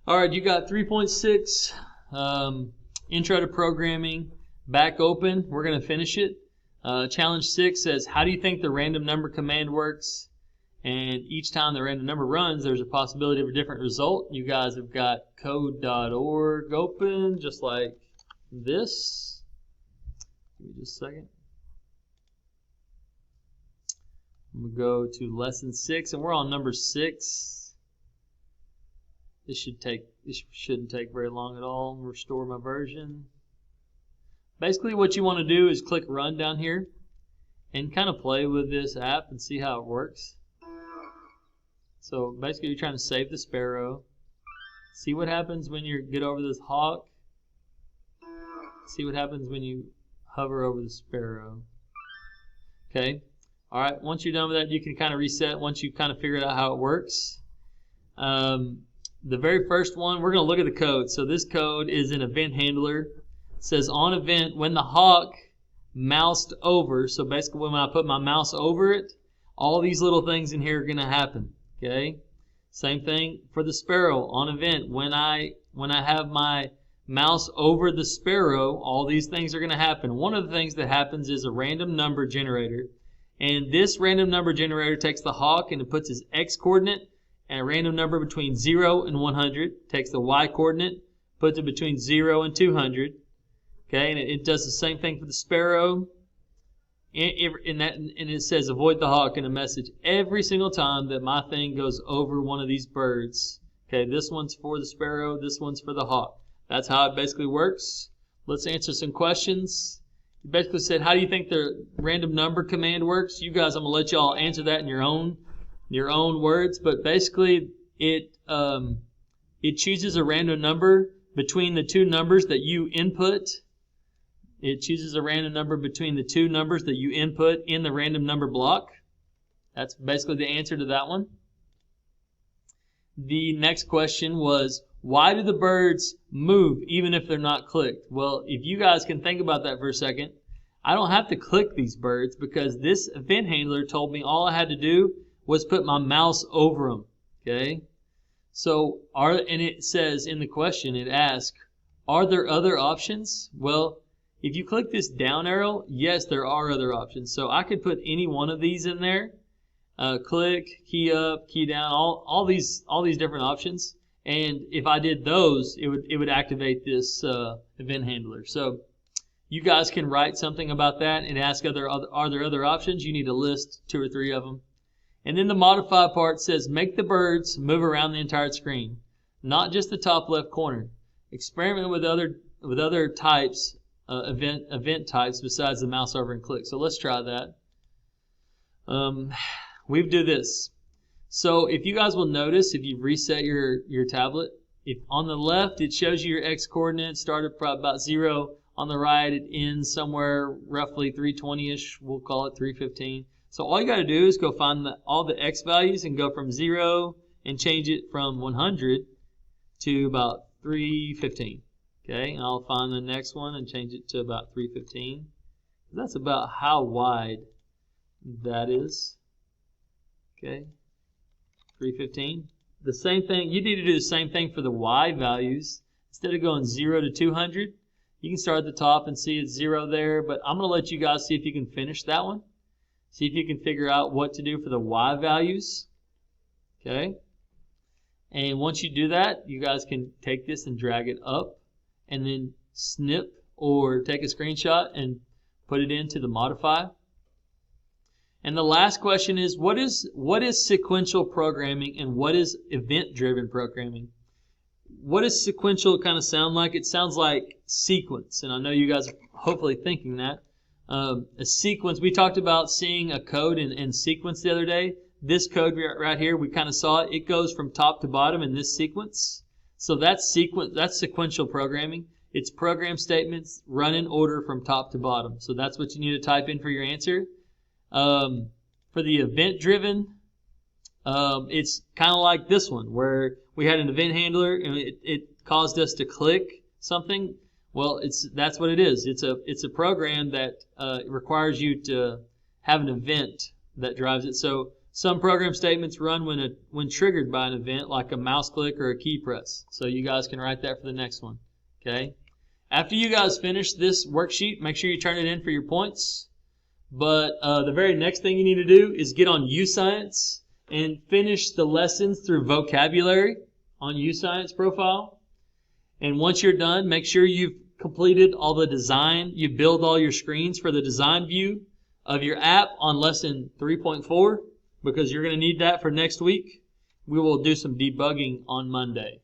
All right, you got 3.6 intro to programming back open. We're going to finish it. Challenge 6 says, how do you think the random number command works? And each time the random number runs, there's a possibility of a different result. You guys have got code.org open, just like this. Give me just a second. I'm going to go to lesson 6, and we're on number 6. This shouldn't take very long at all. Restore my version. Basically what you want to do is click run down here and kind of play with this app and see how it works. So basically you're trying to save the sparrow. See what happens when you get over this hawk. See what happens when you hover over the sparrow. Okay. Alright, once you're done with that, you can kind of reset once you kind of figured out how it works. The very first one, we're going to look at the code. So this code is an event handler. It says on event, when the hawk moused over, so basically when I put my mouse over it, all these little things in here are going to happen. Okay? Same thing for the sparrow. On event, when I have my mouse over the sparrow, all these things are going to happen. One of the things that happens is a random number generator. And this random number generator takes the hawk and it puts its x coordinate and a random number between 0 and 100, takes the y coordinate, puts it between 0 and 200. Okay, and it does the same thing for the sparrow. And it says avoid the hawk in a message every single time that my thing goes over one of these birds. Okay, this one's for the sparrow, this one's for the hawk. That's how it basically works. Let's answer some questions. You basically said, how do you think the random number command works? You guys, I'm going to let y'all answer that in your own words, but basically it chooses a random number between the two numbers that you input. It chooses a random number between the two numbers that you input in the random number block. That's basically the answer to that one. The next question was, why do the birds move even if they're not clicked? Well, if you guys can think about that for a second, I don't have to click these birds because this event handler told me all I had to do was put my mouse over them. Okay? So, and it says in the question, it asks, are there other options? Well, if you click this down arrow, yes, there are other options. So I could put any one of these in there. Click, key up, key down, all these different options. And if I did those, it would activate this event handler. So you guys can write something about that and ask are there other options? You need to list 2 or 3 of them. And then the modify part says make the birds move around the entire screen, not just the top left corner. Experiment with other types, event types besides the mouse over and click. So let's try that. We do this. So if you guys will notice, if you reset your tablet, if on the left it shows you your x coordinates started about 0. On the right it ends somewhere roughly 320-ish. We'll call it 315. So all you got to do is go find all the x values and go from 0 and change it from 100 to about 315. Okay, and I'll find the next one and change it to about 315. That's about how wide that is. Okay, 315. The same thing, you need to do the same thing for the y values. Instead of going 0 to 200, you can start at the top and see it's 0 there, but I'm going to let you guys see if you can finish that one. See if you can figure out what to do for the y values. Okay, and once you do that, you guys can take this and drag it up and then snip or take a screenshot and put it into the modify. And the last question is, what is sequential programming and what is event-driven programming? What does sequential kind of sound like? It sounds like sequence, and I know you guys are hopefully thinking that. A sequence, we talked about seeing a code in sequence the other day. This code right here, we kind of saw it. It goes from top to bottom in this sequence. So that's sequential programming. It's program statements run in order from top to bottom. So that's what you need to type in for your answer. For the event-driven, it's kind of like this one where we had an event handler and it caused us to click something. Well, that's what it is. It's a program that requires you to have an event that drives it. So Some program statements run when triggered by an event like a mouse click or a key press. So you guys can write that for the next one. Okay. After you guys finish this worksheet, make sure you turn it in for your points. But the very next thing you need to do is get on UScience and finish the lessons through vocabulary on UScience profile. And once you're done, make sure you've completed all the design. You build all your screens for the design view of your app on lesson 3.4 because you're going to need that for next week. We will do some debugging on Monday.